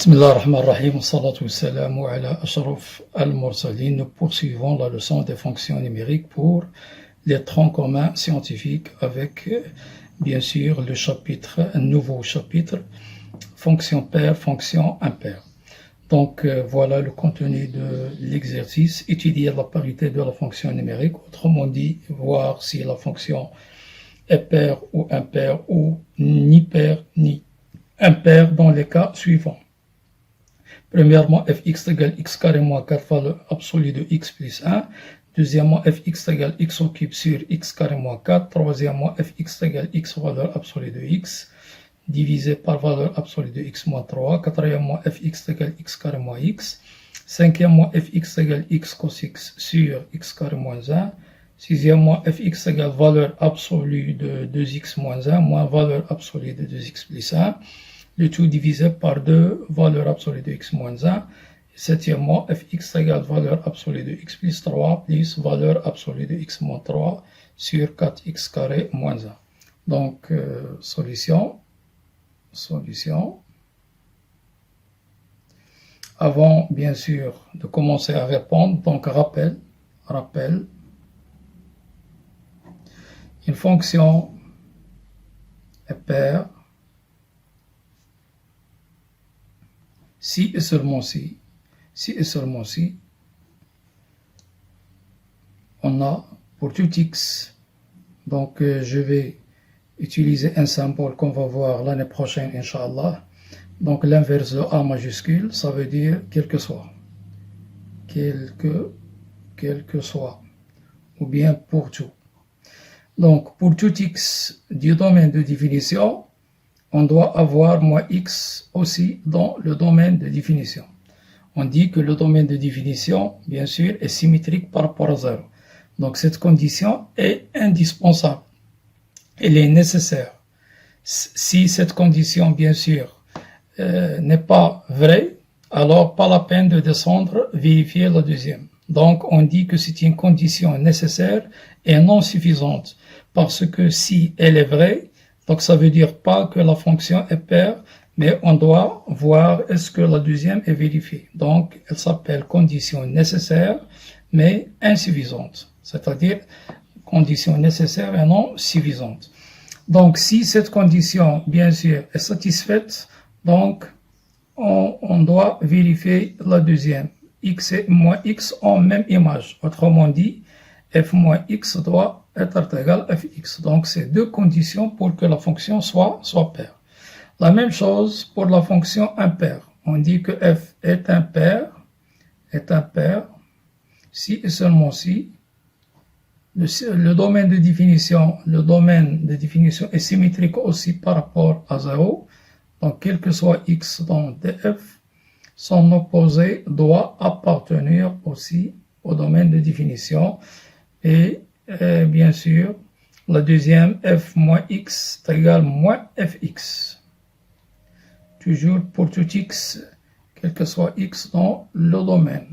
Bismillah ar-Rahman ar-Rahim, salatu wassalamu ala ashraf al-Mursalin. Nous poursuivons la leçon des fonctions numériques pour les troncs communs scientifiques avec, bien sûr, le chapitre, un nouveau chapitre, fonction paire, fonction impaire. Donc, voilà le contenu de l'exercice. Étudier la parité de la fonction numérique, autrement dit, voir si la fonction est paire ou impaire ou ni paire ni impaire dans les cas suivants. Premièrement, fx égale x carré moins 4 valeur absolue de x plus 1. Deuxièmement, fx égale x au cube sur x carré moins 4. Troisièmement, fx égale x valeur absolue de x divisé par valeur absolue de x moins 3. Quatrièmement, fx égale x carré moins x. Cinquièmement, fx égale x cos x sur x carré moins 1. Sixièmement, fx égale valeur absolue de 2x moins 1 moins valeur absolue de 2x plus 1. Le tout divisé par 2, valeur absolue de x moins 1. Septièmement, fx égale valeur absolue de x plus 3 plus valeur absolue de x moins 3 sur 4x carré moins 1. Donc, solution. Avant, bien sûr, de commencer à répondre, donc rappel, une fonction est paire si et seulement si, on a pour tout x, donc je vais utiliser un symbole qu'on va voir l'année prochaine, Inch'Allah. Donc l'inverse de A majuscule, ça veut dire quel que soit, ou bien pour tout. Donc pour tout x du domaine de définition, on doit avoir moins x aussi dans le domaine de définition. On dit que le domaine de définition, bien sûr, est symétrique par rapport à 0. Donc cette condition est indispensable. Elle est nécessaire. Si cette condition, bien sûr, n'est pas vraie, alors pas la peine de descendre, vérifier la deuxième. Donc on dit que c'est une condition nécessaire et non suffisante. Parce que si elle est vraie, donc ça veut dire pas que la fonction est paire, mais on doit voir est-ce que la deuxième est vérifiée. Donc elle s'appelle condition nécessaire, mais insuffisante. C'est-à-dire condition nécessaire et non suffisante. Donc si cette condition, bien sûr, est satisfaite, donc on doit vérifier la deuxième. X et moins x en même image. Autrement dit, f moins x doit être égal à fx. Donc, c'est deux conditions pour que la fonction soit paire. La même chose pour la fonction impaire. On dit que f est impaire si et seulement si le domaine de définition est symétrique aussi par rapport à 0. Donc, quel que soit x dans df, son opposé doit appartenir aussi au domaine de définition. Et bien sûr, la deuxième, f moins x est égal moins fx. Toujours pour tout x, quel que soit x dans le domaine.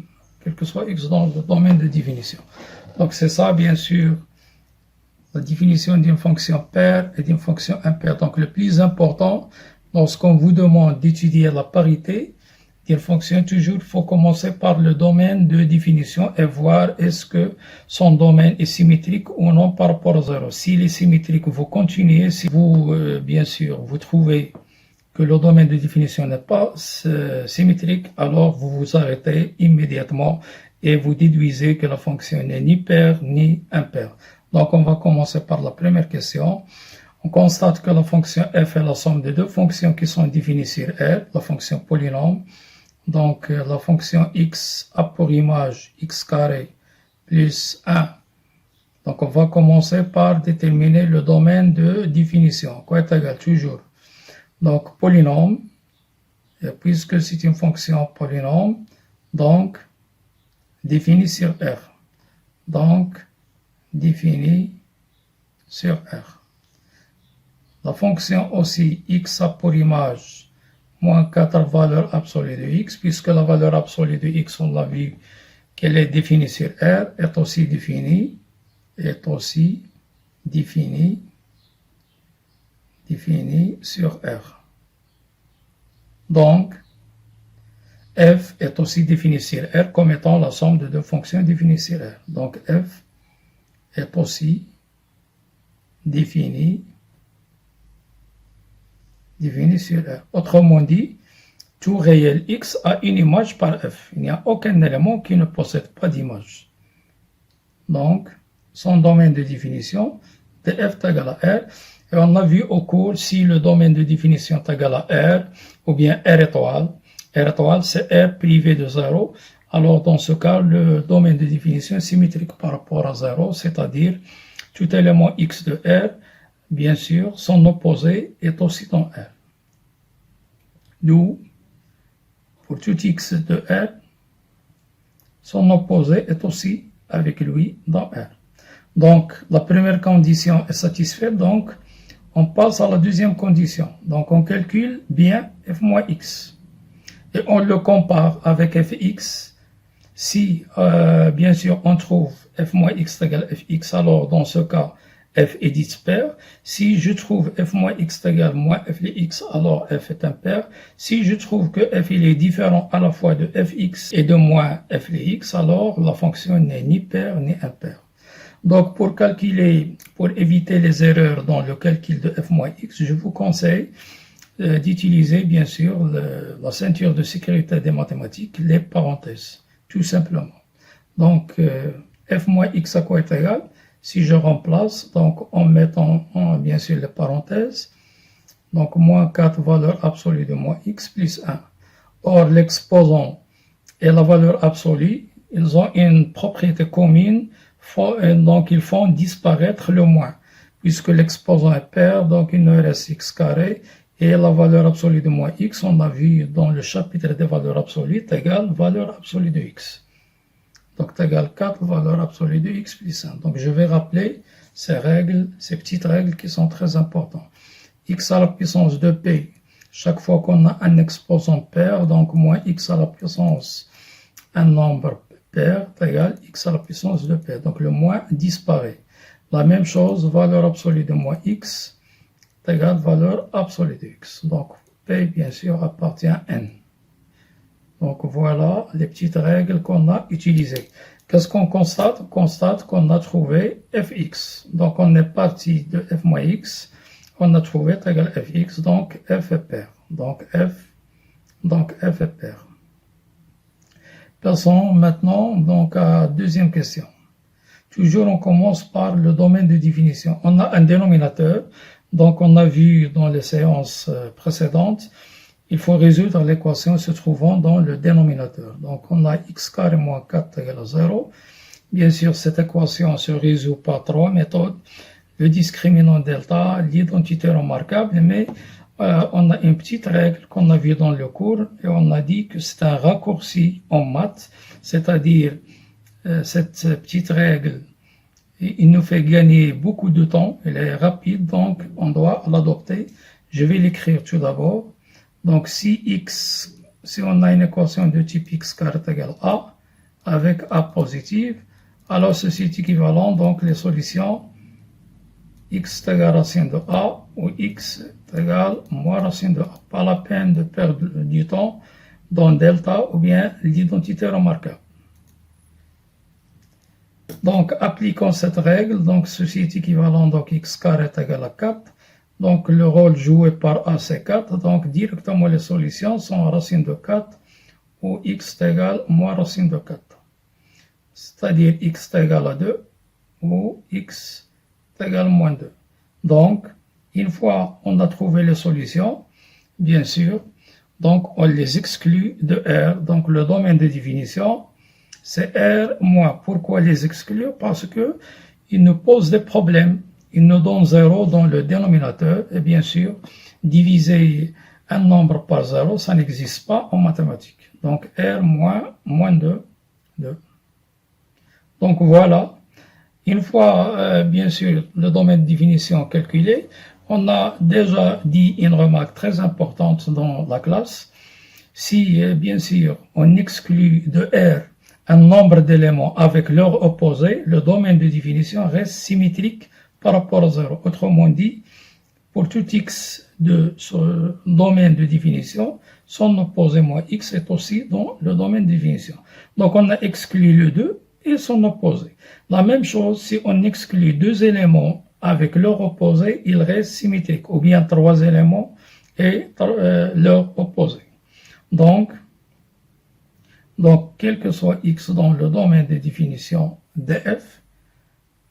De définition. Donc c'est ça, bien sûr, la définition d'une fonction paire et d'une fonction impaire. Donc le plus important, lorsqu'on vous demande d'étudier la parité d'une fonction, toujours, il faut commencer par le domaine de définition et voir est-ce que son domaine est symétrique ou non par rapport à 0. S'il est symétrique, vous continuez. Si vous, bien sûr, vous trouvez que le domaine de définition n'est pas symétrique, alors vous vous arrêtez immédiatement et vous déduisez que la fonction n'est ni paire ni impaire. Donc, on va commencer par la première question. On constate que la fonction f est la somme de deux fonctions qui sont définies sur R, la fonction polynôme. Donc, la fonction x a pour image x carré plus 1. Donc, on va commencer par déterminer le domaine de définition. Quoi est égal toujours. Donc, polynôme, et puisque c'est une fonction polynôme, donc, définie sur R. Donc, définie sur R. La fonction aussi x a pour image moins 4 valeur absolue de x, puisque la valeur absolue de x, on l'a vu qu'elle est définie sur R, est aussi définie sur R. Donc, f est aussi défini sur R comme étant la somme de deux fonctions définies sur R. Donc f est aussi défini sur R. Autrement dit, tout réel x a une image par f. Il n'y a aucun élément qui ne possède pas d'image. Donc, son domaine de définition, df est égal à R. Et on a vu au cours si le domaine de définition est égal à R, ou bien R étoile. R étoile, c'est R privé de 0. Alors, dans ce cas, le domaine de définition est symétrique par rapport à 0, c'est-à-dire tout élément x de R, bien sûr, son opposé est aussi dans R. D'où, pour tout x de R, son opposé est aussi avec lui dans R. Donc, la première condition est satisfaite, donc on passe à la deuxième condition. Donc, on calcule bien f moins x. Et on le compare avec fx. Si, bien sûr, on trouve f moins x égale fx, alors dans ce cas, f est dispair. Si je trouve f moins x égale moins f de x, alors f est impair. Si je trouve que f il est différent à la fois de fx et de moins f de x, alors la fonction n'est ni paire ni impaire. Donc pour éviter les erreurs dans le calcul de f moins x, je vous conseille d'utiliser bien sûr la ceinture de sécurité des mathématiques, les parenthèses, tout simplement. Donc f moins x à quoi est égal? Si je remplace, donc en mettant bien sûr les parenthèses, donc moins 4 valeur absolue de moins x plus 1. Or, l'exposant et la valeur absolue, ils ont une propriété commune, donc ils font disparaître le moins. Puisque l'exposant est pair, donc il ne reste x carré, et la valeur absolue de moins x, on a vu dans le chapitre des valeurs absolues, est égale valeur absolue de x. Donc, c'est égal 4 valeur absolue de x plus 1. Donc, je vais rappeler ces règles, ces petites règles qui sont très importantes. X à la puissance de p, chaque fois qu'on a un exposant pair, donc moins x à la puissance un nombre pair, est égal x à la puissance de p. Donc, le moins disparaît. La même chose, valeur absolue de moins x, est égal valeur absolue de x. Donc, p, bien sûr, appartient à n. Donc voilà les petites règles qu'on a utilisées. Qu'est-ce qu'on constate? On constate qu'on a trouvé fx. Donc on est parti de f moins x. On a trouvé égal fx, donc f est pair. Donc f est pair. Passons maintenant donc à la deuxième question. Toujours on commence par le domaine de définition. On a un dénominateur. Donc on a vu dans les séances précédentes, il faut résoudre l'équation se trouvant dans le dénominateur. Donc, on a x carré moins 4 égale à 0. Bien sûr, cette équation se résout par trois méthodes. Le discriminant delta, l'identité remarquable, mais on a une petite règle qu'on a vue dans le cours et on a dit que c'est un raccourci en maths, c'est-à-dire cette petite règle, il nous fait gagner beaucoup de temps, elle est rapide, donc on doit l'adopter. Je vais l'écrire tout d'abord. Donc, si on a une équation de type x carré égale a, avec a positive, alors ceci est équivalent, donc les solutions x égale racine de a ou x égale moins racine de a. Pas la peine de perdre du temps dans delta ou bien l'identité remarquable. Donc, appliquons cette règle, donc ceci est équivalent, donc x carré égale à 4. Donc, le rôle joué par A, c'est 4. Donc, directement, les solutions sont racine de 4 ou x égale moins racine de 4. C'est-à-dire x égale à 2 ou x égale moins 2. Donc, une fois on a trouvé les solutions, bien sûr, donc on les exclut de R. Donc, le domaine de définition, c'est R moins. Pourquoi les exclure? Parce que ils nous posent des problèmes. Ils nous donnent 0 dans le dénominateur, et bien sûr, diviser un nombre par 0, ça n'existe pas en mathématiques. Donc, R moins 2. Donc, voilà. Une fois, bien sûr, le domaine de définition calculé, on a déjà dit une remarque très importante dans la classe. Si, bien sûr, on exclut de R un nombre d'éléments avec leur opposé, le domaine de définition reste symétrique par rapport à 0. Autrement dit, pour tout x de ce domaine de définition, son opposé moins x est aussi dans le domaine de définition. Donc on a exclu le 2 et son opposé. La même chose, si on exclut deux éléments avec leur opposé, ils restent symétriques, ou bien trois éléments et leur opposé. Donc, quel que soit x dans le domaine de définition df,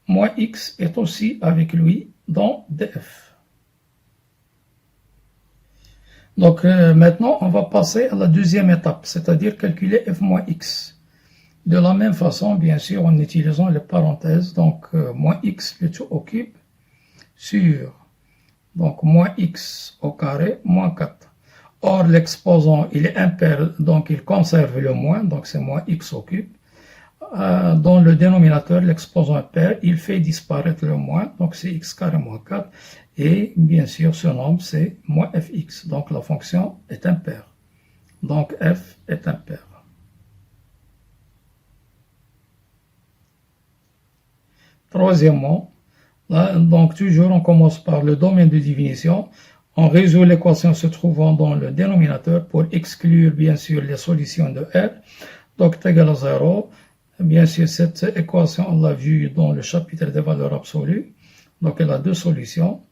moins x est aussi avec lui dans df. Donc maintenant, on va passer à la deuxième étape, c'est-à-dire calculer f moins x. De la même façon, bien sûr, en utilisant les parenthèses, donc moins x le tout au cube sur donc moins x au carré moins 4. Or, l'exposant, il est impair, donc il conserve le moins, donc c'est moins x au cube. Dans le dénominateur, l'exposant est pair, il fait disparaître le moins, donc c'est x carré moins 4. Et bien sûr, ce nombre, c'est moins fx, donc la fonction est impaire. Donc f est impaire. Troisièmement, là, donc toujours on commence par le domaine de définition. On résout l'équation se trouvant dans le dénominateur pour exclure bien sûr les solutions de R. Donc t égale à 0. Bien sûr, cette équation, on l'a vue dans le chapitre des valeurs absolues. Donc elle a deux solutions.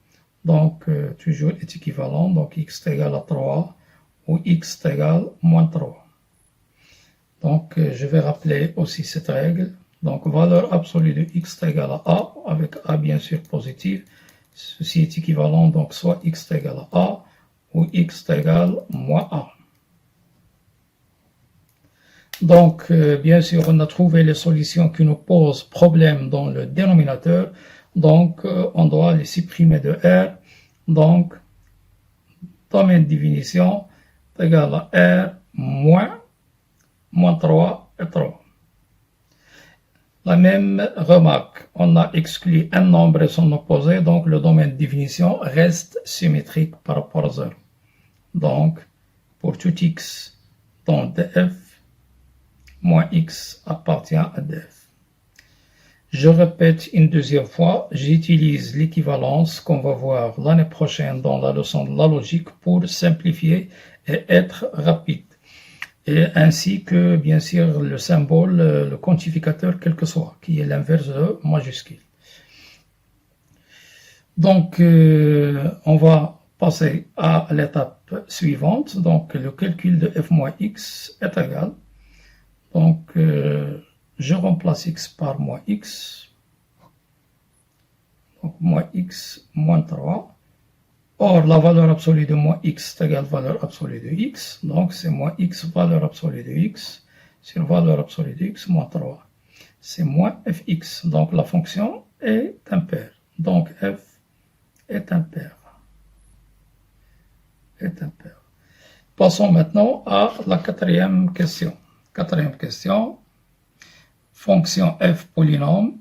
Donc toujours est équivalent. Donc x égale à 3 ou x égale moins 3. Donc je vais rappeler aussi cette règle. Donc, valeur absolue de x égale à a, avec a bien sûr positif. Ceci est équivalent, donc soit x égale à a, ou x égale moins a. Donc, bien sûr, on a trouvé les solutions qui nous posent problème dans le dénominateur. Donc, on doit les supprimer de R. Donc, domaine de définition égale à R moins 3 et 3. La même remarque, on a exclu un nombre et son opposé, donc le domaine de définition reste symétrique par rapport à 0. Donc, pour tout x dans df, moins x appartient à df. Je répète une deuxième fois, j'utilise l'équivalence qu'on va voir l'année prochaine dans la leçon de la logique pour simplifier et être rapide. Et ainsi que, bien sûr, le symbole, le quantificateur, quel que soit, qui est l'inverse de majuscule. Donc, on va passer à l'étape suivante. Donc, le calcul de f moins x est égal. Donc, je remplace x par moins x. Donc, moins x moins 3. Or, la valeur absolue de moins x est égale à la valeur absolue de x. Donc, c'est moins x valeur absolue de x sur valeur absolue de x moins 3. C'est moins fx. Donc, la fonction est impaire. Donc, f est impaire. Passons maintenant à la quatrième question. Quatrième question. Fonction f polynôme.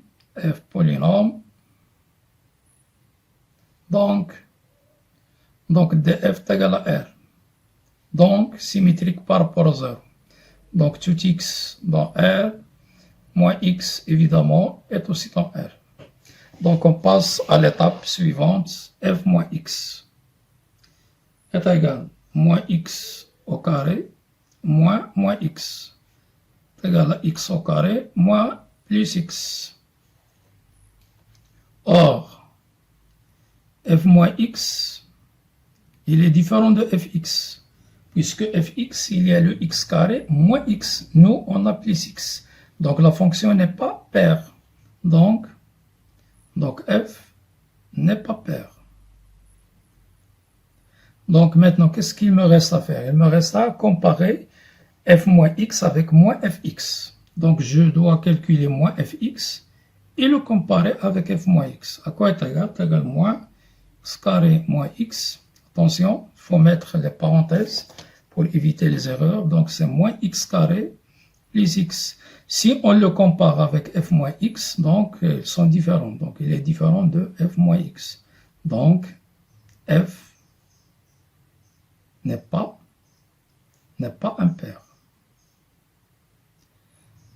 Donc, df est égal à R. Donc, symétrique par rapport à 0. Donc, tout x dans R, moins x, évidemment, est aussi dans R. Donc, on passe à l'étape suivante, f moins x est égal à moins x au carré, moins x est égal à x au carré, moins plus x. Or, f moins x, il est différent de fx, puisque fx, il y a le x carré moins x. Nous, on a plus x. Donc, la fonction n'est pas paire. Donc f n'est pas paire. Donc, maintenant, qu'est-ce qu'il me reste à faire? Il me reste à comparer f moins x avec moins fx. Donc, je dois calculer moins fx et le comparer avec f moins x. À quoi est égal? C'est égal à moins x carré moins x. Attention, il faut mettre les parenthèses pour éviter les erreurs. Donc, c'est moins x carré plus x. Si on le compare avec f moins x, donc, ils sont différents. Donc, il est différent de f moins x. Donc, f n'est pas impaire.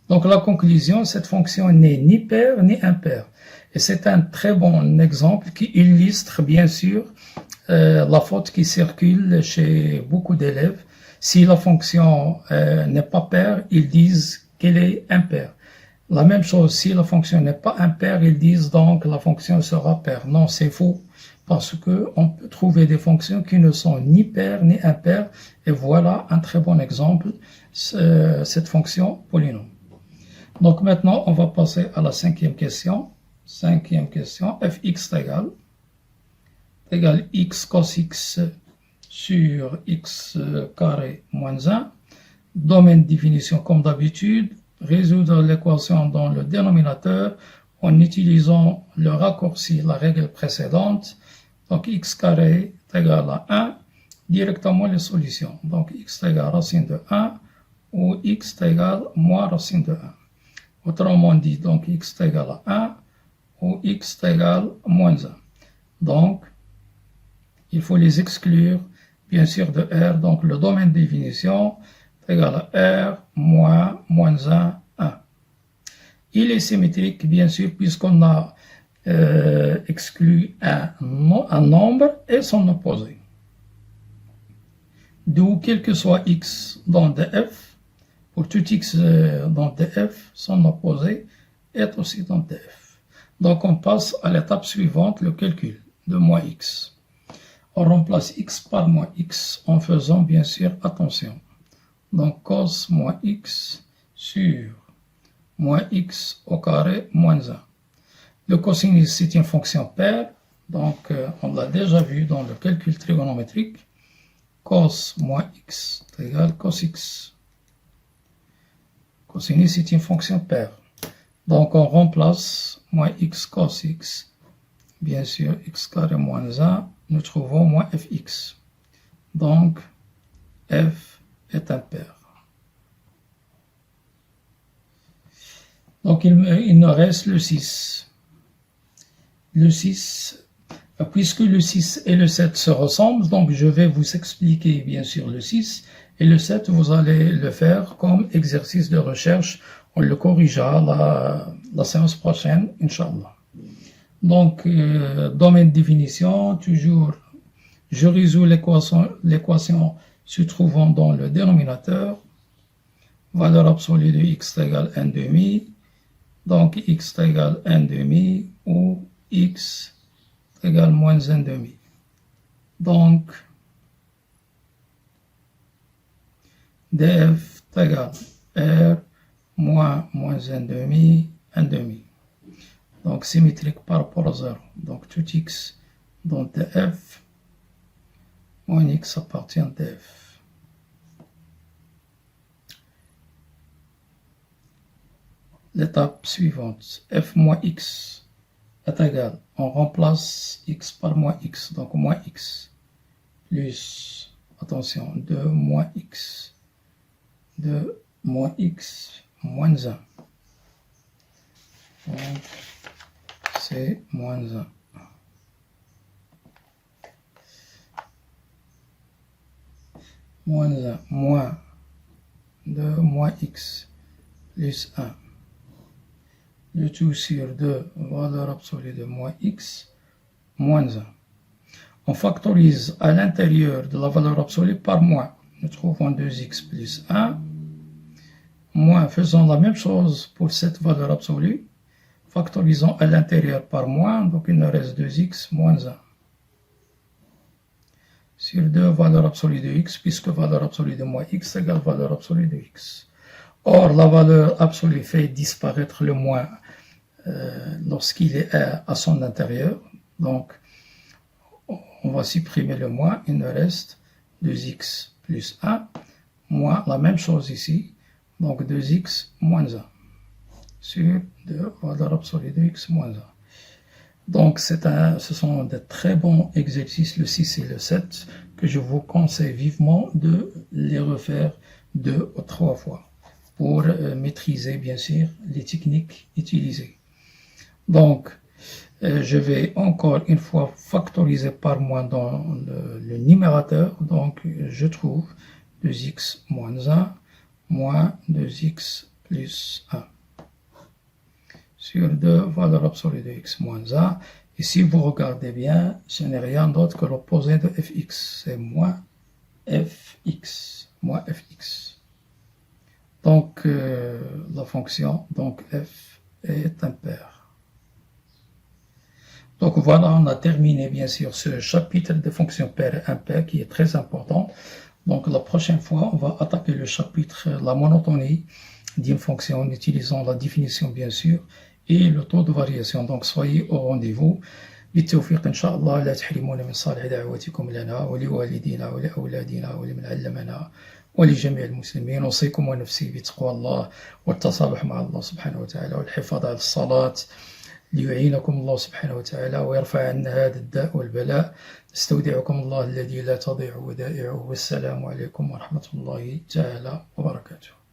Donc, la conclusion, cette fonction n'est ni paire ni impaire. Et c'est un très bon exemple qui illustre, bien sûr, la faute qui circule chez beaucoup d'élèves. Si la fonction n'est pas paire, ils disent qu'elle est impaire. La même chose, si la fonction n'est pas impaire, ils disent donc la fonction sera paire. Non, c'est faux, parce que on peut trouver des fonctions qui ne sont ni paires ni impaires, et voilà un très bon exemple, cette fonction polynôme. Donc maintenant, on va passer à la cinquième question. Cinquième question, fx égale x cos x sur x carré moins 1. Domaine de définition comme d'habitude, résoudre l'équation dans le dénominateur en utilisant le raccourci, la règle précédente. Donc x carré est égal à 1, directement les solutions. Donc x est égal à racine de 1 ou x est égal à moins racine de 1. Autrement dit, donc x est égal à 1 ou x est égal à moins 1. Donc, il faut les exclure, bien sûr, de R. Donc, le domaine de définition est égal à R moins 1, 1. Il est symétrique, bien sûr, puisqu'on a exclu un nombre et son opposé. D'où, quel que soit x dans df, pour tout x dans df, son opposé est aussi dans df. Donc, on passe à l'étape suivante, le calcul de moins x. On remplace x par moins x en faisant bien sûr attention. Donc cos moins x sur moins x au carré moins 1. Le cosinus c'est une fonction paire, donc on l'a déjà vu dans le calcul trigonométrique. Cos moins x est égal cos x. Cosinus c'est une fonction paire. Donc on remplace moins x cos x, bien sûr x carré moins 1. Nous trouvons moins fx. Donc, f est impair. Donc, il nous reste le 6. Le 6, puisque le 6 et le 7 se ressemblent, donc je vais vous expliquer bien sûr le 6 et le 7, vous allez le faire comme exercice de recherche. On le corrigera la séance prochaine, Inch'Allah. Donc, domaine de définition, toujours, je résous l'équation se trouvant dans le dénominateur. Valeur absolue de x égale 1 demi. Donc, x égale 1 demi ou x égale moins 1 demi. Donc, df égale r moins 1 demi, 1 demi. Donc, symétrique par rapport à 0. Donc, tout x dans df, moins x appartient à df. L'étape suivante, f moins x est égal, on remplace x par moins x, donc moins x, plus, attention, 2 moins x, 2 moins x, moins 1. Donc, c'est moins 1. Moins 1, moins 2, moins x, plus 1. Le tout sur 2, valeur absolue de moins x, moins 1. On factorise à l'intérieur de la valeur absolue par moins. Nous trouvons 2x plus 1. Moins, faisons la même chose pour cette valeur absolue. Factorisons à l'intérieur par moins, donc il nous reste 2x moins 1. Sur 2, valeur absolue de x, puisque valeur absolue de moins x égale valeur absolue de x. Or, la valeur absolue fait disparaître le moins lorsqu'il est à son intérieur. Donc, on va supprimer le moins, il nous reste 2x plus 1, moins la même chose ici, donc 2x moins 1. Sur 2, valeur absolue de x moins 1. Donc, ce sont de très bons exercices, le 6 et le 7, que je vous conseille vivement de les refaire 2 ou 3 fois pour maîtriser, bien sûr, les techniques utilisées. Donc, je vais encore une fois factoriser par moins dans le numérateur. Donc, je trouve 2x moins 1 moins 2x plus 1. Sur 2, valeur absolue de x moins 1. Et si vous regardez bien, ce n'est rien d'autre que l'opposé de fx, c'est moins fx, moins fx. Donc, la fonction, donc f est impaire. Donc voilà, on a terminé bien sûr ce chapitre de fonctions paires et impaires qui est très important. Donc la prochaine fois, on va attaquer le chapitre la monotonie d'une fonction en utilisant la définition bien sûr et le taux de variation. Donc soyez au rendez-vous. بالتوفيق إن شاء الله. لا تحرمونا من صالح دعواتكم لنا ولوالدينا ولأولادنا ولمن علمنا ولجميع المسلمين. أوصيكم ونفسي بتقوى الله والتصالح مع الله سبحانه وتعالى والحفاظ على الصلاة ليعينكم الله سبحانه وتعالى ويرفع عنا هذا الداء والبلاء. استودعكم الله الذي لا تضيع ودائعه والسلام عليكم ورحمة الله تعالى وبركاته.